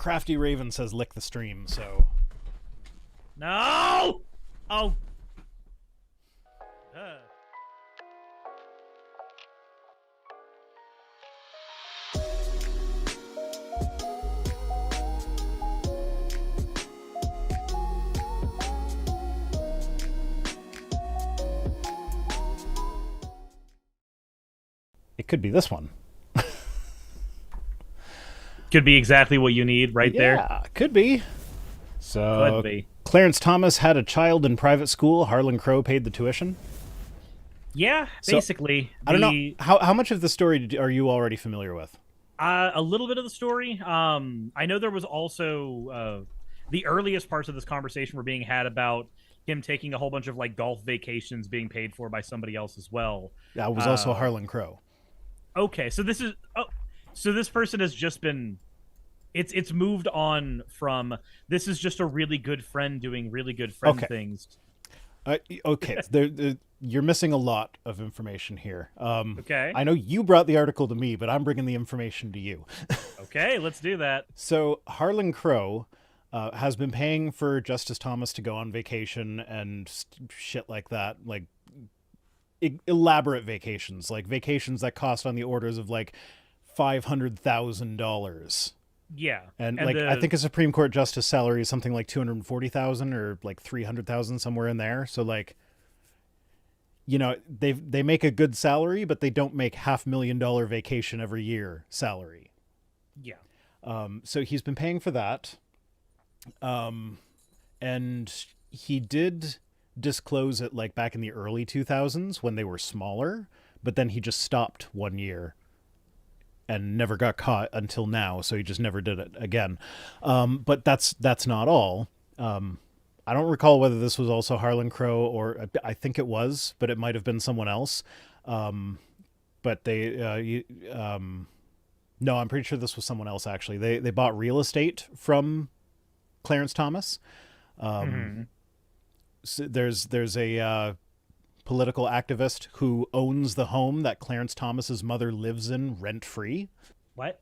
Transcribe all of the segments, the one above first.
Crafty Raven says lick the stream, so... No! Oh. It could be this one. Could be exactly what you need right there. Yeah, could be. So, Could be. Clarence Thomas had a child in private school. Harlan Crow paid the tuition. Yeah, So, basically. I don't know. How much of the story are you already familiar with? A little bit of the story. I know there was also the earliest parts of this conversation were being had about him taking a whole bunch of like golf vacations being paid for by somebody else as well. That was also Harlan Crow. Okay, so this is so this person has just been it's moved on from this is just a really good friend doing really good friend things. Okay, you're missing a lot of information here. Okay. I know you brought the article to me, but I'm bringing the information to you. Okay, let's do that. So Harlan Crow has been paying for Justice Thomas to go on vacation and shit like that, like elaborate vacations, like vacations that cost on the orders of like $500,000. Yeah, and like I think a Supreme Court justice salary is something like $240,000 or like $300,000, somewhere in there. So like, you know, they make a good salary, but they don't make $500,000 vacation every year salary. Yeah. So he's been paying for that. And he did disclose it like back in the early 2000s when they were smaller, but then he just stopped 1 year and never got caught until now, so he just never did it again. But that's not all. I don't recall whether this was also Harlan Crow, or I think it was, but it might have been someone else. But they, no, I'm pretty sure this was someone else, actually. They bought real estate from Clarence Thomas. So there's a political activist who owns the home that Clarence Thomas's mother lives in rent-free. What?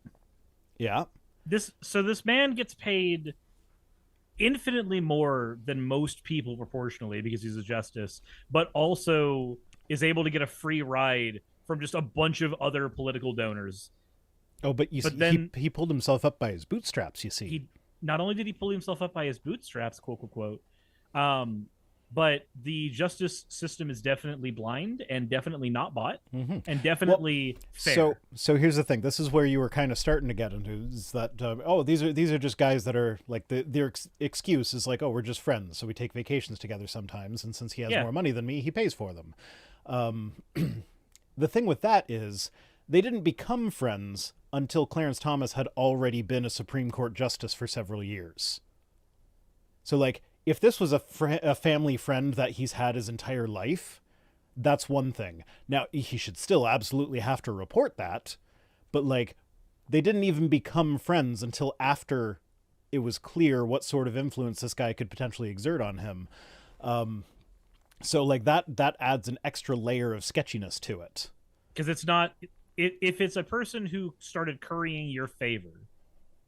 Yeah. This man gets paid infinitely more than most people proportionally because he's a justice, but also is able to get a free ride from just a bunch of other political donors. Oh, but then he pulled himself up by his bootstraps, you see. Not only did he pull himself up by his bootstraps, quote, quote, quote, but the justice system is definitely blind and definitely not bought and definitely fair. So here's the thing. This is where you were kind of starting to get into, is that, these are just guys that are like, their excuse is like, oh, we're just friends, so we take vacations together sometimes, and since he has more money than me, he pays for them. The thing with that is they didn't become friends until Clarence Thomas had already been a Supreme Court justice for several years. So like, if this was a family friend that he's had his entire life, that's one thing. Now, he should still absolutely have to report that, but like, they didn't even become friends until after it was clear what sort of influence this guy could potentially exert on him. So like that adds an extra layer of sketchiness to it. Because it's not, if it's a person who started currying your favor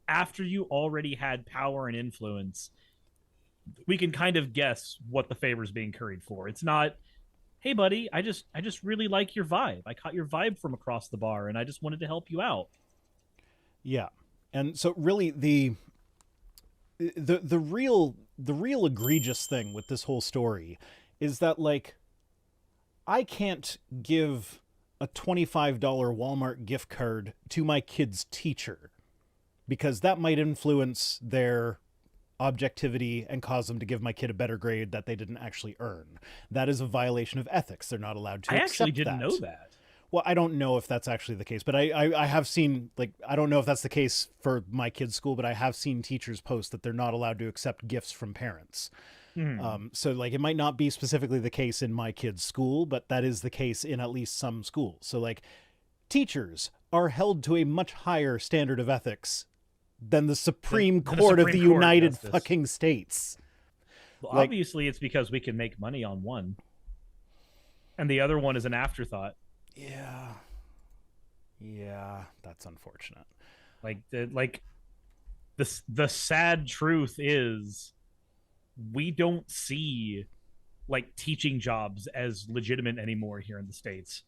after you already had power and influence, we can kind of guess what the favor is being curried for. It's not, hey buddy, I just really like your vibe. I caught your vibe from across the bar and I just wanted to help you out. Yeah. And so really the real egregious thing with this whole story is that like, I can't give a $25 Walmart gift card to my kid's teacher because that might influence their objectivity and cause them to give my kid a better grade that they didn't actually earn. That is a violation of ethics. They're not allowed to accept that. I actually didn't know that. Well, I don't know if that's actually the case, but I have seen, like, I don't know if that's the case for my kid's school, but I have seen teachers post that they're not allowed to accept gifts from parents. So like, it might not be specifically the case in my kid's school, but that is the case in at least some schools. So like, teachers are held to a much higher standard of ethics than the Supreme Court of the United fucking States. Well, like, obviously it's because we can make money on one, and the other one is an afterthought. Yeah, that's unfortunate. Like the the sad truth is we don't see like teaching jobs as legitimate anymore here in the States.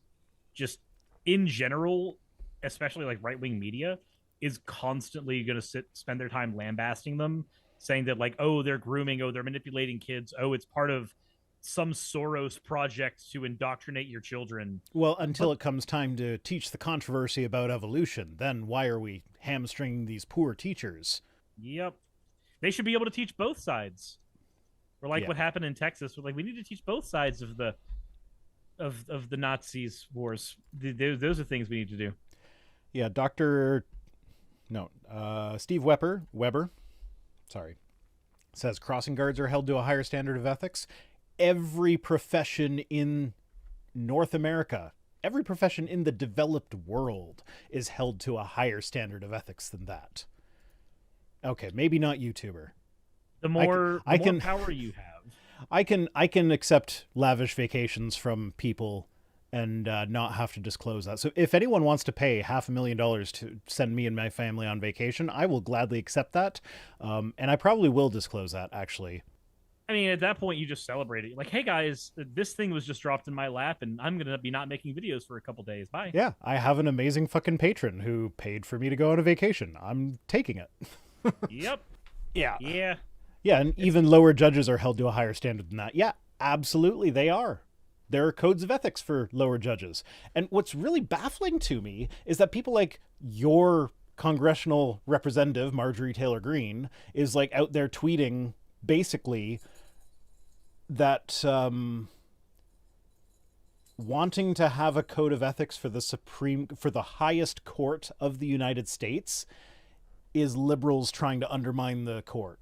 Just in general, especially like right-wing media is constantly going to spend their time lambasting them, saying that like, oh, they're grooming, oh, they're manipulating kids, oh, it's part of some Soros project to indoctrinate your children. Well, until it comes time to teach the controversy about evolution, then why are we hamstringing these poor teachers? Yep. They should be able to teach both sides. Or like what happened in Texas, like we need to teach both sides of the Nazis wars. Those are things we need to do. Yeah, Steve Weber, sorry, says crossing guards are held to a higher standard of ethics. Every profession in North America, every profession in the developed world is held to a higher standard of ethics than that. Okay, maybe not YouTuber. The more power you have. I can accept lavish vacations from people and not have to disclose that. So if anyone wants to pay $500,000 to send me and my family on vacation, I will gladly accept that. And I probably will disclose that, actually. I mean, at that point, you just celebrate it. Like, hey, guys, this thing was just dropped in my lap, and I'm going to be not making videos for a couple days. Bye. Yeah, I have an amazing fucking patron who paid for me to go on a vacation. I'm taking it. Yep. Yeah. Yeah. Yeah, and even lower judges are held to a higher standard than that. Yeah, absolutely, they are. There are codes of ethics for lower judges. And what's really baffling to me is that people like your congressional representative, Marjorie Taylor Greene, is like out there tweeting basically that wanting to have a code of ethics for the highest court of the United States is liberals trying to undermine the court.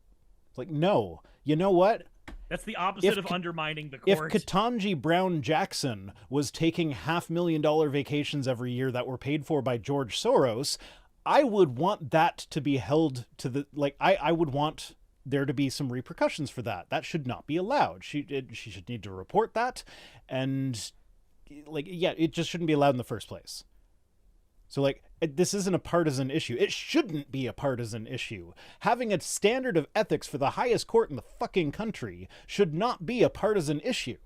It's like, no, you know what? That's the opposite of undermining the court. If Ketanji Brown Jackson was taking $500,000 vacations every year that were paid for by George Soros, I would want that to be held to the, like, I would want there to be some repercussions for that. That should not be allowed. She should need to report that. And like, yeah, it just shouldn't be allowed in the first place. So like, this isn't a partisan issue. It shouldn't be a partisan issue. Having a standard of ethics for the highest court in the fucking country should not be a partisan issue.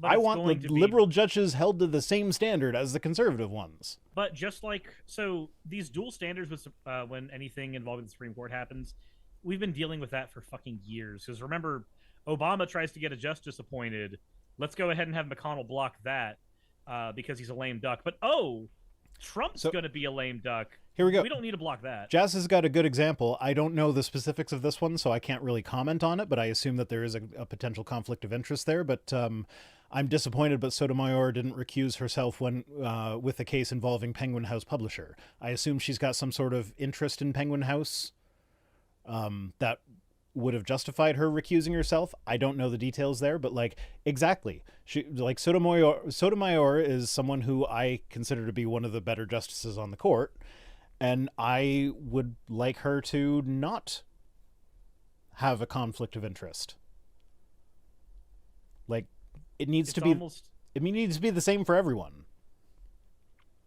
I want the liberal judges held to the same standard as the conservative ones. But just like, so these dual standards with when anything involving the Supreme Court happens, we've been dealing with that for fucking years. Because remember, Obama tries to get a justice appointed. Let's go ahead and have McConnell block that because he's a lame duck. But Trump's going to be a lame duck. Here we go. We don't need to block that. Jazz has got a good example. I don't know the specifics of this one, so I can't really comment on it, but I assume that there is a potential conflict of interest there. But I'm disappointed, but Sotomayor didn't recuse herself when with the case involving Penguin House publisher. I assume she's got some sort of interest in Penguin House that would have justified her recusing herself. I don't know the details there, but like, exactly. Sotomayor is someone who I consider to be one of the better justices on the court, and I would like her to not have a conflict of interest. Like, it needs to be the same for everyone.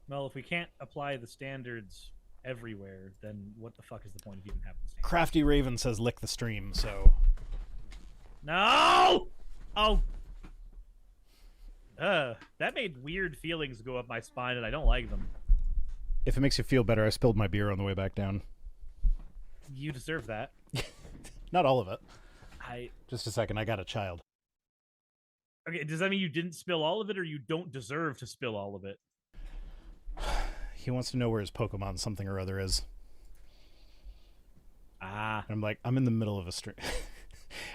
Well, if we can't apply the standards everywhere, then what the fuck is the point of even having the standards? Crafty Raven says lick the stream, so... No! Oh! That made weird feelings go up my spine, and I don't like them. If it makes you feel better, I spilled my beer on the way back down. You deserve that. Not all of it. I... Just a second, I got a child. Okay, does that mean you didn't spill all of it, or you don't deserve to spill all of it? He wants to know where his Pokemon something or other is. Ah. And I'm like, I'm in the middle of a stream.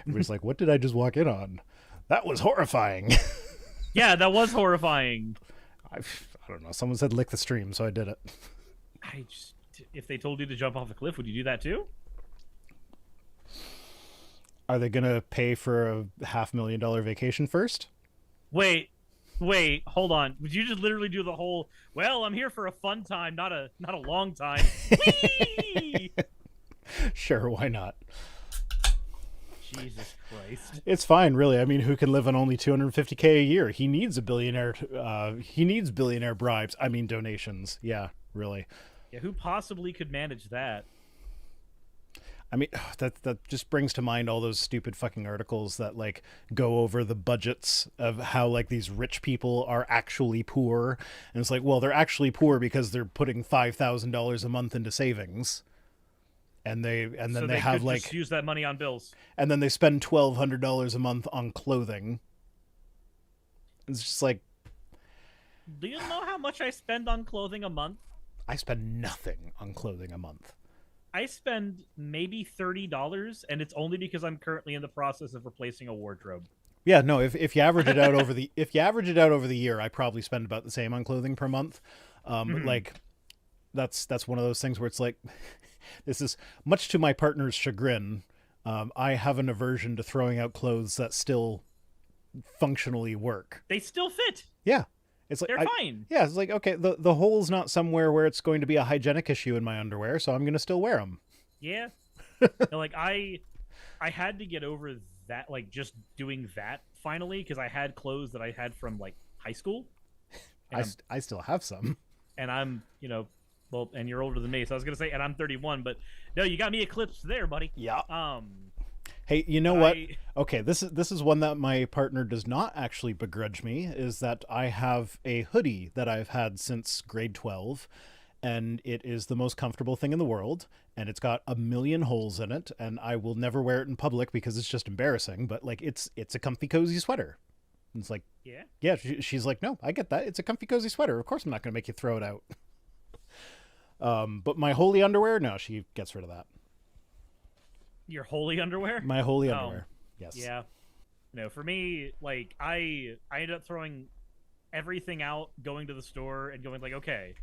Everybody's like, what did I just walk in on? That was horrifying. Yeah, that was horrifying. I don't know. Someone said lick the stream, so I did it. If they told you to jump off a cliff, would you do that too? Are they going to pay for a $500,000 vacation first? Wait, hold on. Would you just literally do the whole, well, I'm here for a fun time, not a long time? Whee! Sure, why not? Jesus Christ. It's fine, really. I mean, who can live on only $250K a year? He needs he needs billionaire bribes. I mean, donations. Yeah, really. Yeah, who possibly could manage that? I mean, that just brings to mind all those stupid fucking articles that like go over the budgets of how like these rich people are actually poor, and it's like, well, they're actually poor because they're putting $5,000 a month into savings, and then So they they have could like, just use that money on bills. and then they spend $1,200 a month on clothing. It's just like, Do you know how much I spend on clothing a month? I spend nothing on clothing a month. I spend maybe $30, and it's only because I'm currently in the process of replacing a wardrobe. Yeah, no, if you average it out over the if you average it out over the year, I probably spend about the same on clothing per month. Like that's one of those things where it's like, this is much to my partner's chagrin. I have an aversion to throwing out clothes that still functionally work. They still fit. Yeah. It's like They're fine. Yeah, it's like, okay, the hole's not somewhere where it's going to be a hygienic issue in my underwear, so I'm going to still wear them. Yeah. Like I had to get over that, like just doing that finally, because I had clothes that I had from like high school. I still have some. And I'm, well, and you're older than me, so I was gonna say, and I'm 31, but no, you got me eclipsed there, buddy. Yeah. Hey, you know what? I- Okay, this is one that my partner does not actually begrudge me, is that I have a hoodie that I've had since grade 12, and it is the most comfortable thing in the world, and it's got a million holes in it, and I will never wear it in public because it's just embarrassing, but like it's a comfy cozy sweater. And it's like, yeah, she's like, no, I get that. It's a comfy cozy sweater. Of course I'm not going to make you throw it out. But my holy underwear, no, she gets rid of that. Your holy underwear? My holy underwear. Yes. Yeah. No, for me, like I ended up throwing everything out, going to the store and going like, okay,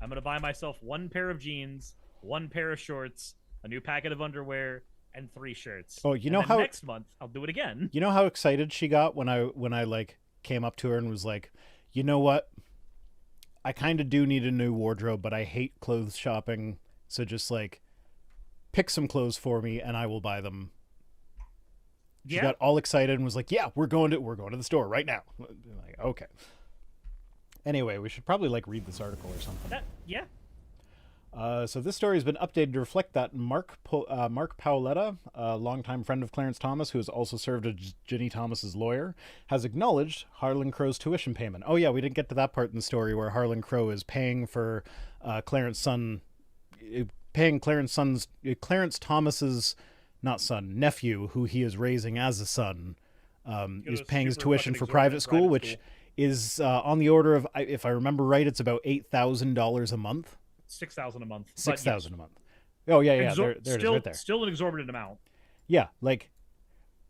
I'm gonna buy myself one pair of jeans, one pair of shorts, a new packet of underwear, and 3 shirts. Oh, you know how next month I'll do it again. You know how excited she got when I like came up to her and was like, you know what? I kind of do need a new wardrobe, but I hate clothes shopping. So just like pick some clothes for me and I will buy them. She got all excited and was like, yeah, we're going to the store right now. I'm like, okay. Anyway, we should probably like read this article or something. Yeah. So this story has been updated to reflect that Mark Paoletta, a longtime friend of Clarence Thomas, who has also served as Ginny Thomas's lawyer, has acknowledged Harlan Crow's tuition payment. Oh yeah, we didn't get to that part in the story where Harlan Crow is paying for Clarence Thomas's nephew, who he is raising as a son, is paying his tuition for private school, which is on the order of, if I remember right, it's about $8,000 a month. 6,000 a month. 6,000 a month. Oh yeah. There it is right there. Still an exorbitant amount. Yeah, like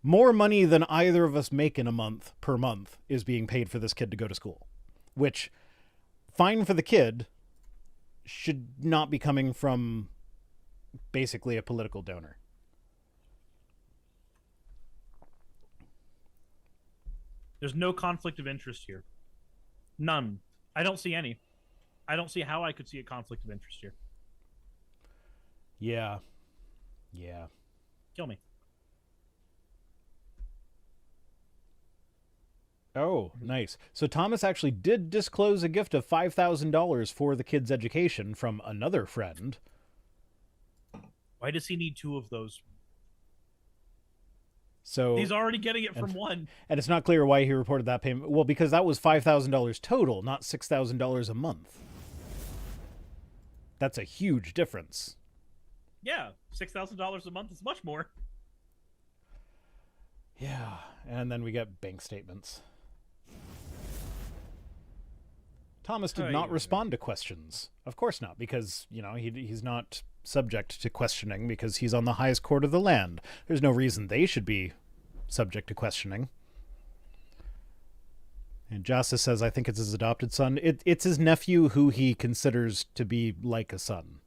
more money than either of us make in a month per month is being paid for this kid to go to school, which, fine for the kid, should not be coming from basically a political donor. There's no conflict of interest here. None. I don't see any. I don't see how I could see a conflict of interest here. Yeah. Kill me. Oh, nice. So Thomas actually did disclose a gift of $5,000 for the kid's education from another friend. Why does he need 2 of those? So he's already getting it from one. And it's not clear why he reported that payment. Well, because that was $5,000 total, not $6,000 a month. That's a huge difference. Yeah, $6,000 a month is much more. Yeah, and then we get bank statements. Thomas did not respond to questions. Of course not, because, he's not subject to questioning because he's on the highest court of the land. There's no reason they should be subject to questioning. And Justice says, I think it's his adopted son. It's his nephew who he considers to be like a son.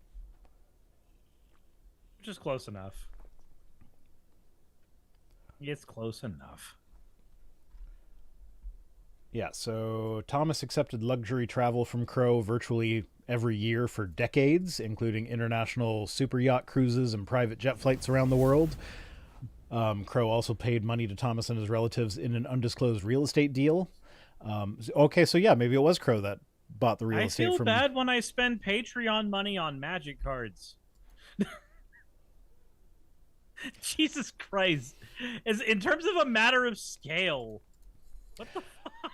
Which is close enough. It's close enough. Yeah, so Thomas accepted luxury travel from Crow virtually every year for decades, including international super yacht cruises and private jet flights around the world. Crow also paid money to Thomas and his relatives in an undisclosed real estate deal. Okay, so yeah, maybe it was Crow that bought the real estate from... I feel bad when I spend Patreon money on Magic cards. Jesus Christ. As in terms of a matter of scale, what the fuck?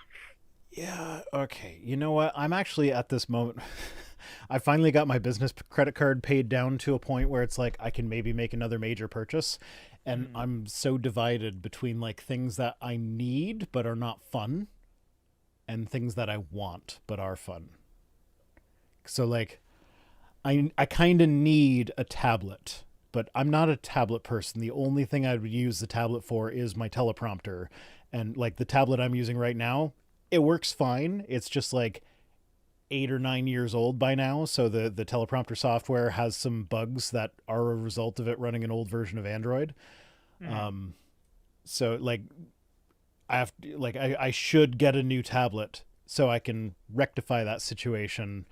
Yeah, okay. You know what? I'm actually at this moment. I finally got my business credit card paid down to a point where it's like I can maybe make another major purchase. And I'm so divided between like things that I need but are not fun and things that I want but are fun. So like I kind of need a tablet, but I'm not a tablet person. The only thing I would use the tablet for is my teleprompter. And like the tablet I'm using right now, it works fine. It's just like 8 or 9 years old by now, so the teleprompter software has some bugs that are a result of it running an old version of Android. So like I have to, like I should get a new tablet so I can rectify that situation.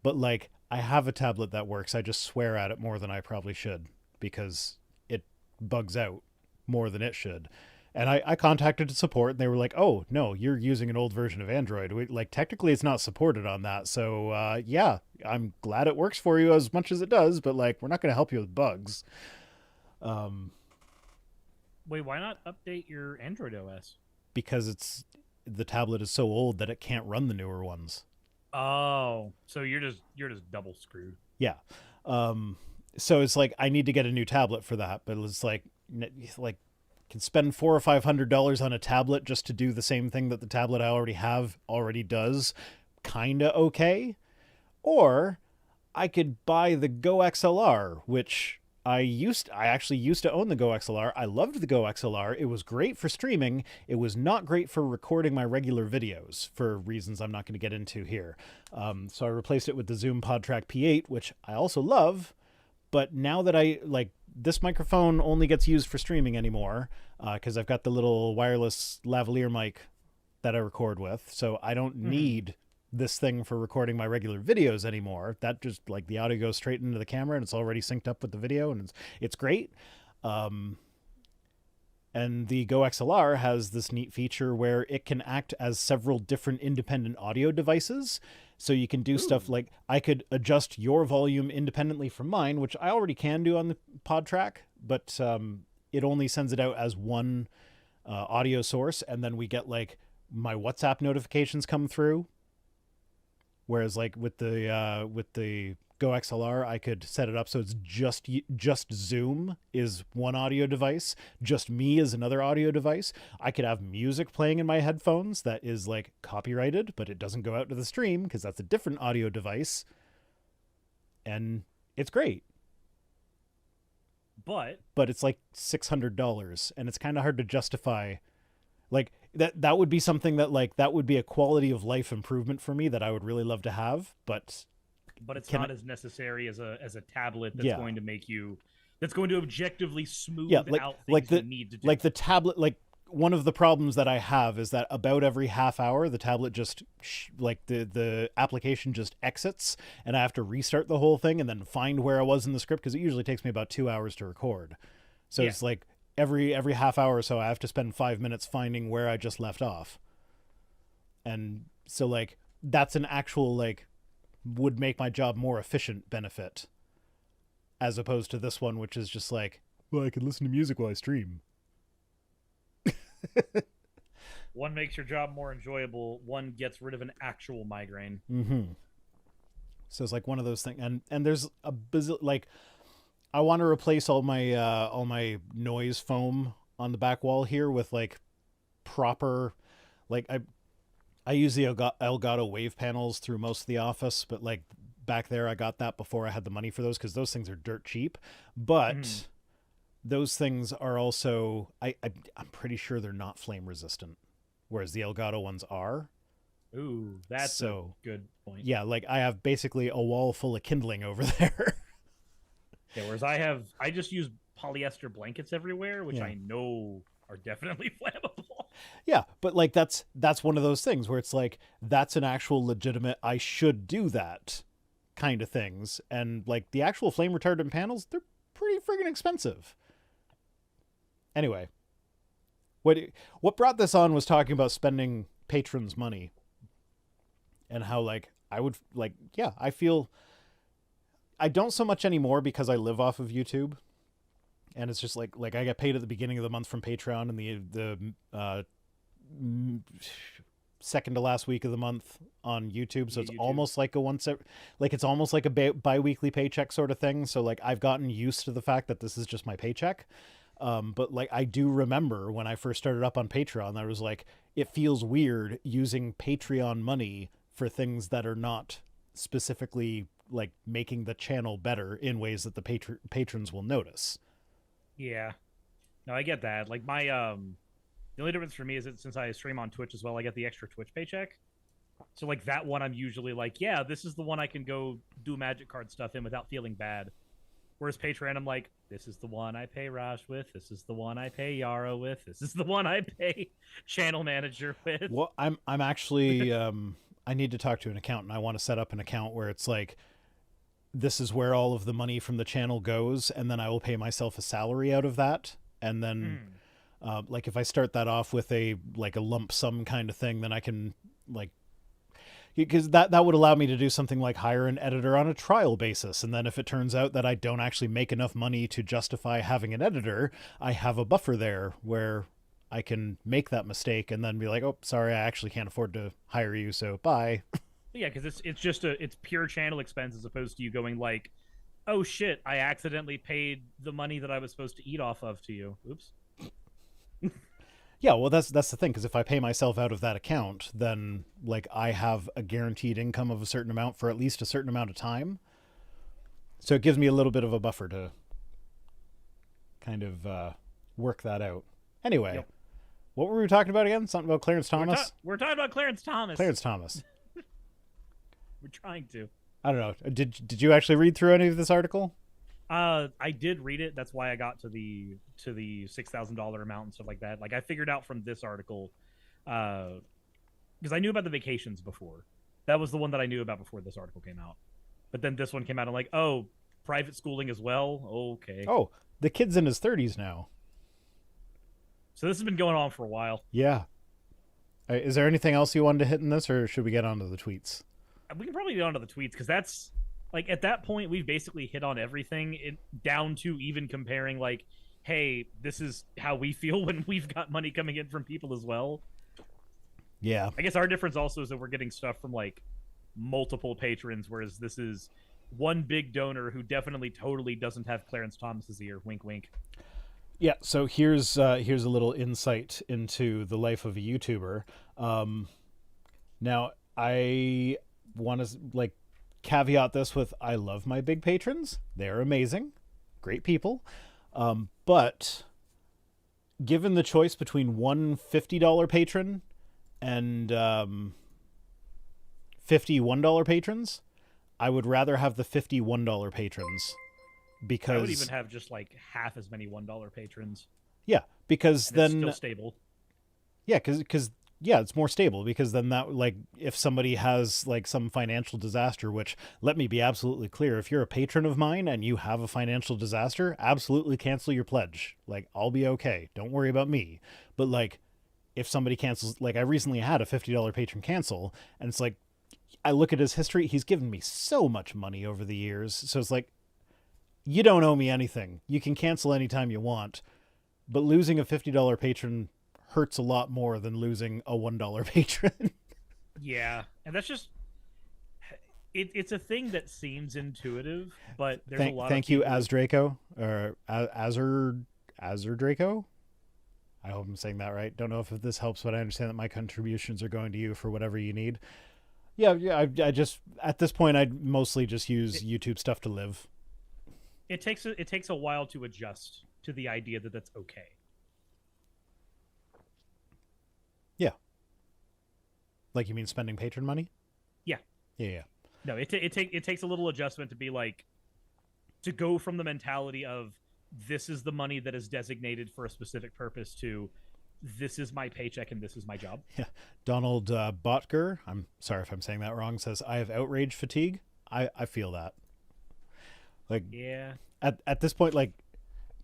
But like I have a tablet that works. I just swear at it more than I probably should because it bugs out more than it should. And I contacted support and they were like, oh, no, you're using an old version of Android. Like, technically, it's not supported on that. So, yeah, I'm glad it works for you as much as it does, but, like, we're not going to help you with bugs. Wait, why not update your Android OS? Because the tablet is so old that it can't run the newer ones. Oh, so you're just double screwed. Yeah. So it's like I need to get a new tablet for that, but it's like can spend $400 or $500 on a tablet just to do the same thing that the tablet I already have already does, kinda okay. Or I could buy the Go XLR, which I actually used to own the Go XLR. I loved the Go XLR. It was great for streaming. It was not great for recording my regular videos for reasons I'm not going to get into here. So I replaced it with the Zoom PodTrack P8, which I also love. But now that this microphone only gets used for streaming anymore because I've got the little wireless lavalier mic that I record with. So I don't need this thing for recording my regular videos anymore. That just like the audio goes straight into the camera and it's already synced up with the video and it's great. And the Go XLR has this neat feature where it can act as several different independent audio devices. So you can do stuff like I could adjust your volume independently from mine, which I already can do on the PodTrack, but it only sends it out as one audio source. And then we get like my WhatsApp notifications come through. Whereas like with the Go XLR, I could set it up so it's just Zoom is one audio device, just me is another audio device. I could have music playing in my headphones that is like copyrighted, but it doesn't go out to the stream because that's a different audio device. And it's great. But it's like $600 and it's kind of hard to justify. Like that would be something that like that would be a quality of life improvement for me that I would really love to have, but it's not as necessary as a tablet that's going to make you that's going to objectively smooth out things you need to do. Like the tablet, like one of the problems that I have is that about every half hour the tablet just the application just exits and I have to restart the whole thing and then find where I was in the script because it usually takes me about 2 hours to record. So it's like every half hour or so I have to spend 5 minutes finding where I just left off. And so like that's an actual like would make my job more efficient benefit as opposed to this one, which is just like, well, I can listen to music while I stream. One makes your job more enjoyable. One gets rid of an actual migraine. So it's like one of those things. And there's a like, I want to replace all my noise foam on the back wall here with like proper, like I use the Elgato wave panels through most of the office, but like back there, I got that before I had the money for those because those things are dirt cheap. But those things are also, I'm pretty sure they're not flame resistant, whereas the Elgato ones are. Ooh, that's a good point. Yeah, like I have basically a wall full of kindling over there. Yeah, whereas I just use polyester blankets everywhere, which I know are definitely flammable. Yeah, but like that's one of those things where it's like that's an actual legitimate I should do that kind of things. And like the actual flame retardant panels, they're pretty friggin' expensive. Anyway, what brought this on was talking about spending patrons' money and how like I would like I feel I don't so much anymore because I live off of YouTube. And it's just like I get paid at the beginning of the month from Patreon, and second to last week of the month on YouTube. So it's YouTube. almost like it's almost like a bi-weekly paycheck sort of thing. So like I've gotten used to the fact that this is just my paycheck. But like I do remember when I first started up on Patreon, I was like, it feels weird using Patreon money for things that are not specifically like making the channel better in ways that the patrons will notice. Yeah. No, I get that. Like my the only difference for me is that since I stream on Twitch as well, I get the extra Twitch paycheck. So like that one I'm usually like, yeah, this is the one I can go do magic card stuff in without feeling bad. Whereas Patreon, I'm like, this is the one I pay Raj with, this is the one I pay Yara with, this is the one I pay channel manager with. Well, I'm actually I need to talk to an accountant. I want to set up an account where it's like this is where all of the money from the channel goes, and then I will pay myself a salary out of that. And then like if I start that off with a lump sum kind of thing, then I can like, because that would allow me to do something like hire an editor on a trial basis. And then if it turns out that I don't actually make enough money to justify having an editor, I have a buffer there where I can make that mistake and then be like, oh, sorry, I actually can't afford to hire you, so bye. Yeah, because it's pure channel expense as opposed to you going like, oh shit, I accidentally paid the money that I was supposed to eat off of to you. Oops. Yeah, well, that's the thing, because if I pay myself out of that account, then like I have a guaranteed income of a certain amount for at least a certain amount of time. So it gives me a little bit of a buffer to kind of work that out. Anyway, Yep. What were we talking about again? Something about Clarence Thomas? We're talking about Clarence Thomas. Clarence Thomas. We're trying to. I don't know. Did you actually read through any of this article? I did read it. That's why I got to the $6,000 amount and stuff like that. Like I figured out from this article, because I knew about the vacations before. That was the one that I knew about before this article came out. But then this one came out. I'm like, oh, private schooling as well. Okay. Oh, the kid's in his 30s now. So this has been going on for a while. Yeah. Is there anything else you wanted to hit in this, or should we get on to the tweets? We can probably get onto the tweets because that's like at that point we've basically hit on everything down to even comparing like, hey, this is how we feel when we've got money coming in from people as well. Yeah. I guess our difference also is that we're getting stuff from like multiple patrons, whereas this is one big donor who definitely totally doesn't have Clarence Thomas's ear. Wink, wink. Yeah, so here's a little insight into the life of a YouTuber. Now, I want to like caveat this with I love my big patrons. They're amazing, great people. But given the choice between one $50 patron and 50 $1 patrons, I would rather have the 50 $1 patrons. Because I would even have just like half as many $1 patrons. Yeah, because and then it's still stable. Yeah, because it's more stable, because then that, like, if somebody has like some financial disaster, which, let me be absolutely clear, if you're a patron of mine and you have a financial disaster, absolutely cancel your pledge. Like, I'll be okay. Don't worry about me. But like, if somebody cancels, like I recently had a $50 patron cancel, and it's like, I look at his history, he's given me so much money over the years. So it's like, you don't owe me anything. You can cancel anytime you want. But losing a $50 patron hurts a lot more than losing a $1 patron. Yeah. And that's just... It's a thing that seems intuitive, but there's a lot of Thank you, Azdraco. Or Azur Draco? I hope I'm saying that right. Don't know if this helps, but I understand that my contributions are going to you for whatever you need. Yeah, I just... At this point, I'd mostly just use YouTube stuff to live. It takes a while to adjust to the idea that that's okay. Yeah. Like, you mean spending patron money? Yeah. Yeah. No, it takes a little adjustment to be like, to go from the mentality of this is the money that is designated for a specific purpose to this is my paycheck and this is my job. Yeah. Donald Botger, I'm sorry if I'm saying that wrong, says, I have outrage fatigue. I feel that. Like, yeah. At this point, like,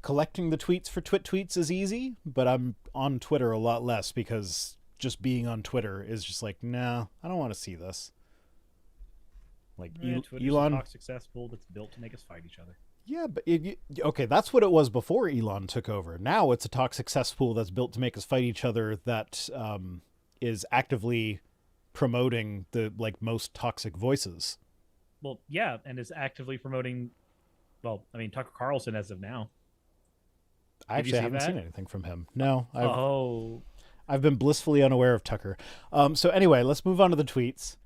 collecting the tweets for tweets is easy, but I'm on Twitter a lot less because just being on Twitter is just like, nah, I don't want to see this. Like, Twitter's Elon, a toxic cesspool that's built to make us fight each other. Yeah, but okay, that's what it was before Elon took over. Now it's a toxic cesspool that's built to make us fight each other. That is actively promoting the most toxic voices. Well, yeah, and is actively promoting. Well, I mean, Tucker Carlson as of now. I Did you actually see haven't that? seen anything from him. No, Oh, I've been blissfully unaware of Tucker. So anyway, let's move on to the tweets.